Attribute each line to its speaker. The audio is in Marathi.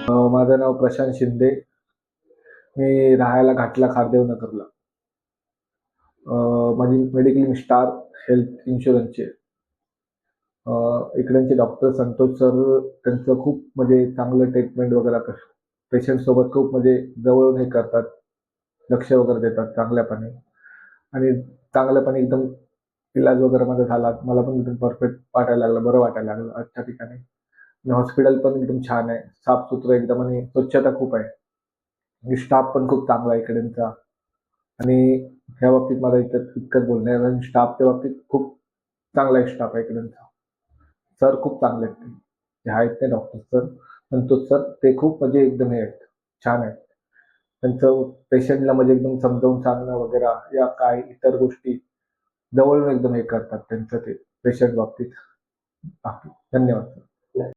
Speaker 1: माझं नाव प्रशांत शिंदे. मी राहायला घाटला, खारदेव नगरला. माझी मेडिक्लेम स्टार हेल्थ इन्शुरन्सचे. इकडचे डॉक्टर संतोष सर, त्यांचं खूप म्हणजे चांगलं ट्रीटमेंट वगैरे पेशंट सोबत खूप म्हणजे जवळून हे करतात, लक्ष वगैरे देतात चांगल्यापणे. आणि चांगल्यापणे एकदम इलाज वगैरे माझा झाला. मला पण एकदम परफेक्ट वाटायला लागलं, बरं वाटायला लागलं आजच्या ठिकाणी. आणि हॉस्पिटल पण एकदम छान आहे, साफसुथरं एकदम, आणि स्वच्छता खूप आहे. आणि स्टाफ पण खूप चांगला आहे इकडचा. आणि ह्या बाबतीत मला इतकंच बोलणं आहे, कारण स्टाफच्या बाबतीत खूप चांगला आहे स्टाफ आहे इकडचा. सर खूप चांगले आहेत, ते जे आहेत ते डॉक्टर सर, संतोष सर, ते खूप म्हणजे एकदम हे आहेत, छान आहेत. त्यांचं पेशंटला म्हणजे एकदम समजावून सांगणं वगैरे या काय इतर गोष्टी जवळून एकदम हे करतात त्यांचं ते पेशंट बाबतीत. बाकी धन्यवाद.